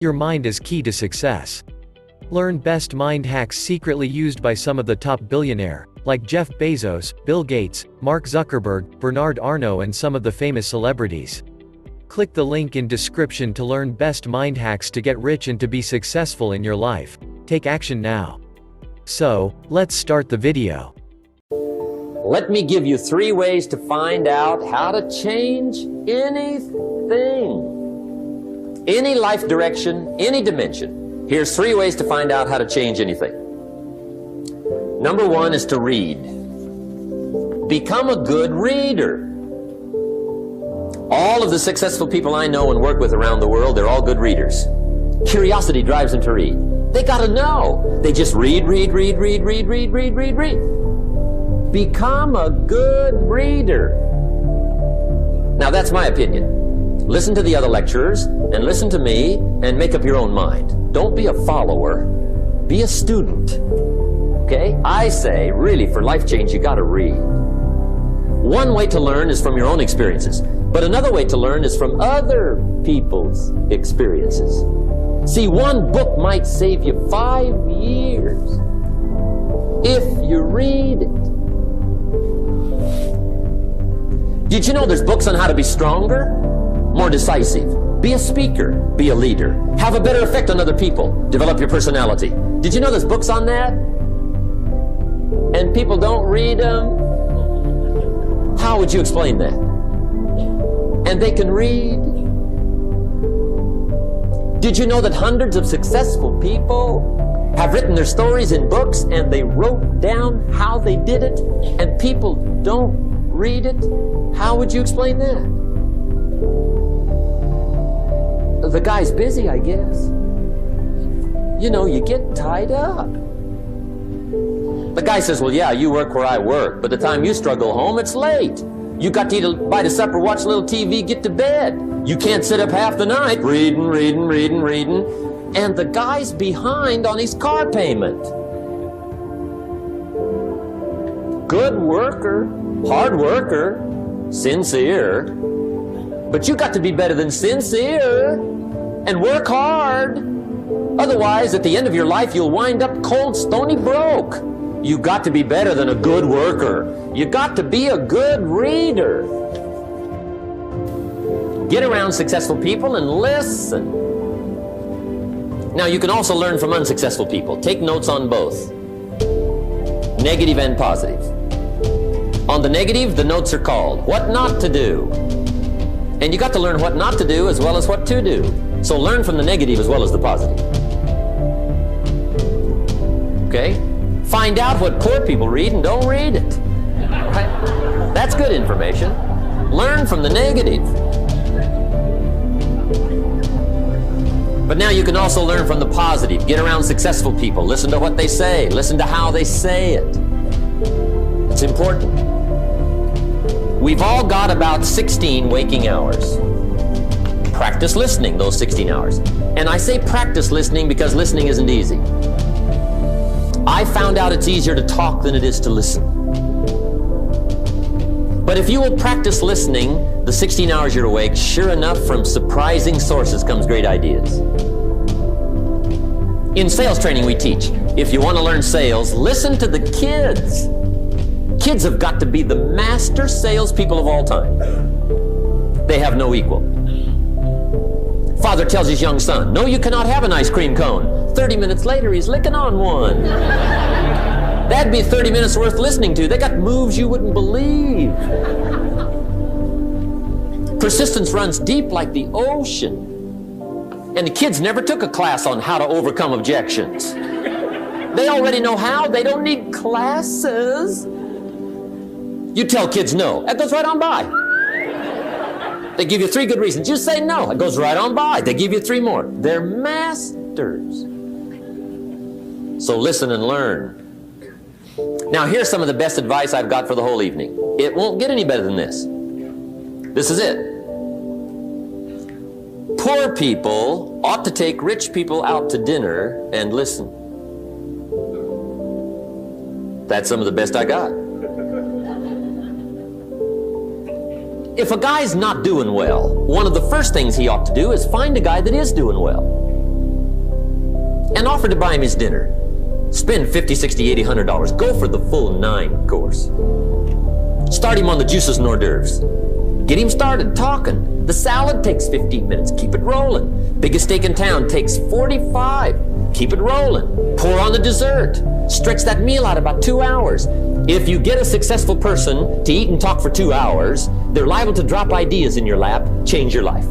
Your mind is key to success. Learn best mind hacks secretly used by some of the top billionaires, like Jeff Bezos, Bill Gates, Mark Zuckerberg, Bernard Arnault and some of the famous celebrities. Click the link in description to learn best mind hacks to get rich and to be successful in your life. Take action now. So, let's start the video. Let me give you 3 ways to find out how to change anything. Any life direction, any dimension. Here's 3 ways to find out how to change anything. Number 1 is to read. Become a good reader. All of the successful people I know and work with around the world, they're all good readers. Curiosity drives them to read. They gotta know. They just read. Become a good reader. Now that's my opinion. Listen to the other lecturers and listen to me and make up your own mind. Don't be a follower, be a student. Okay? I say, really, for life change, you gotta read. One way to learn is from your own experiences, but another way to learn is from other people's experiences. See, one book might save you 5 years if you read it. Did you know there's books on how to be stronger, more decisive, be a speaker, be a leader, have a better effect on other people, develop your personality? Did you know there's books on that? And people don't read them? How would you explain that? And they can read? Did you know that hundreds of successful people have written their stories in books and they wrote down how they did it and people don't read it? How would you explain that? The guy's busy, I guess. You know, you get tied up. The guy says, well, yeah, you work where I work, but the time you struggle home, it's late. You got to eat a bite of supper, watch a little TV, get to bed. You can't sit up half the night reading. And the guy's behind on his car payment. Good worker, hard worker, sincere. But you got to be better than sincere and work hard. Otherwise, at the end of your life, you'll wind up cold, stony broke. You got to be better than a good worker. You got to be a good reader. Get around successful people and listen. Now, you can also learn from unsuccessful people. Take notes on both, negative and positive. On the negative, the notes are called what not to do. And you got to learn what not to do as well as what to do. So learn from the negative as well as the positive. Okay? Find out what poor people read and don't read it. Right? That's good information. Learn from the negative. But now you can also learn from the positive. Get around successful people. Listen to what they say. Listen to how they say it. It's important. We've all got about 16 waking hours. Practice listening those 16 hours. And I say practice listening because listening isn't easy. I found out it's easier to talk than it is to listen. But if you will practice listening the 16 hours you're awake, sure enough, from surprising sources comes great ideas. In sales training we teach, if you want to learn sales, listen to the kids. Kids have got to be the master salespeople of all time. They have no equal. Father tells his young son, no, you cannot have an ice cream cone. 30 minutes later, he's licking on one. That'd be 30 minutes worth listening to. They got moves you wouldn't believe. Persistence runs deep like the ocean. And the kids never took a class on how to overcome objections. They already know how. They don't need classes. You tell kids no. That goes right on by. They give you 3 good reasons. You say no. It goes right on by. They give you 3 more. They're masters. So listen and learn. Now here's some of the best advice I've got for the whole evening. It won't get any better than this. This is it. Poor people ought to take rich people out to dinner and listen. That's some of the best I got. If a guy's not doing well, one of the first things he ought to do is find a guy that is doing well. offer to buy him his dinner. Spend $50, $60, $80, $100. Go for the full 9 course. Start him on the juices and hors d'oeuvres. Get him started talking. The salad takes 15 minutes. Keep it rolling. Biggest steak in town takes 45. Keep it rolling. Pour on the dessert. Stretch that meal out about 2 hours. If you get a successful person to eat and talk for 2 hours, they're liable to drop ideas in your lap, change your life.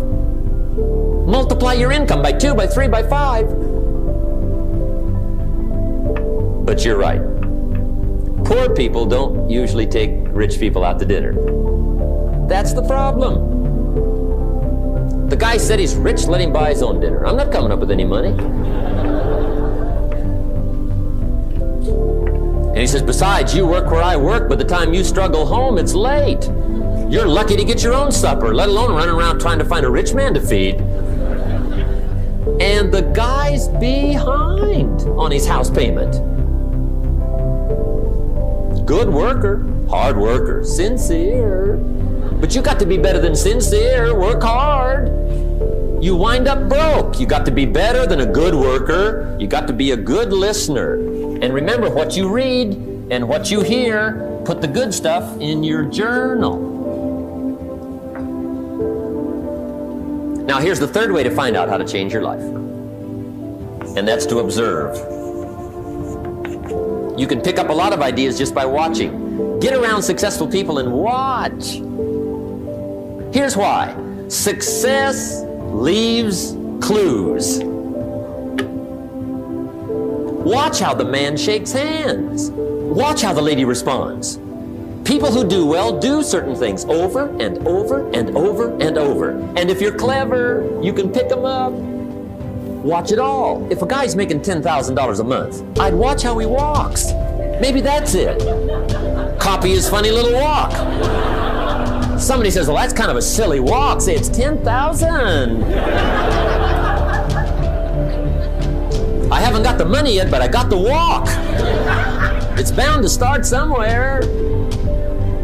Multiply your income by 2, by 3, by 5. But you're right. Poor people don't usually take rich people out to dinner. That's the problem. The guy said he's rich, let him buy his own dinner. I'm not coming up with any money. And he says, besides, you work where I work. By the time you struggle home, it's late. You're lucky to get your own supper, let alone running around trying to find a rich man to feed. And the guy's behind on his house payment. Good worker, hard worker, sincere. But you got to be better than sincere. Work hard. You wind up broke. You got to be better than a good worker. You got to be a good listener. And remember, what you read and what you hear, put the good stuff in your journal. Now, here's the third way to find out how to change your life. And that's to observe. You can pick up a lot of ideas just by watching. Get around successful people and watch. Here's why. Success leaves clues. Watch how the man shakes hands. Watch how the lady responds. People who do well do certain things over and over and over and over. And if you're clever, you can pick them up. Watch it all. If a guy's making $10,000 a month, I'd watch how he walks. Maybe that's it. Copy his funny little walk. Somebody says, well, that's kind of a silly walk. Say it's 10,000. I haven't got the money yet, but I got the walk. It's bound to start somewhere.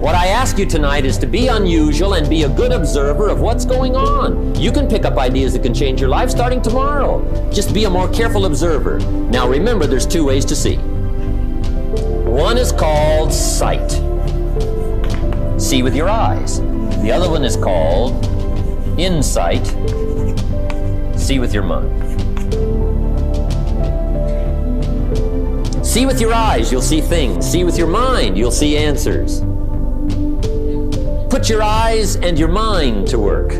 What I ask you tonight is to be unusual and be a good observer of what's going on. You can pick up ideas that can change your life starting tomorrow. Just be a more careful observer. Now remember, there's 2 ways to see. One is called sight. See with your eyes. The other one is called insight. See with your mind. See with your eyes, you'll see things. See with your mind, you'll see answers. Put your eyes and your mind to work.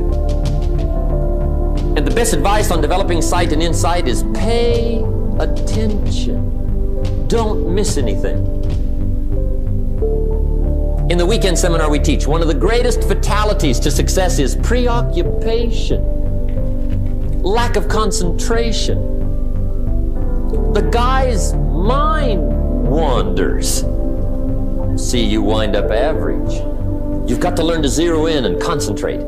And the best advice on developing sight and insight is pay attention. Don't miss anything. In the weekend seminar we teach, one of the greatest fatalities to success is preoccupation, lack of concentration. The guy's mind wanders. See, you wind up average. You've got to learn to zero in and concentrate.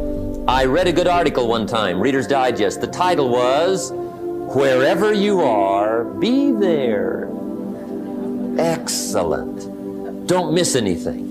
I read a good article one time, Reader's Digest. The title was, Wherever You Are, Be There. Excellent. Don't miss anything.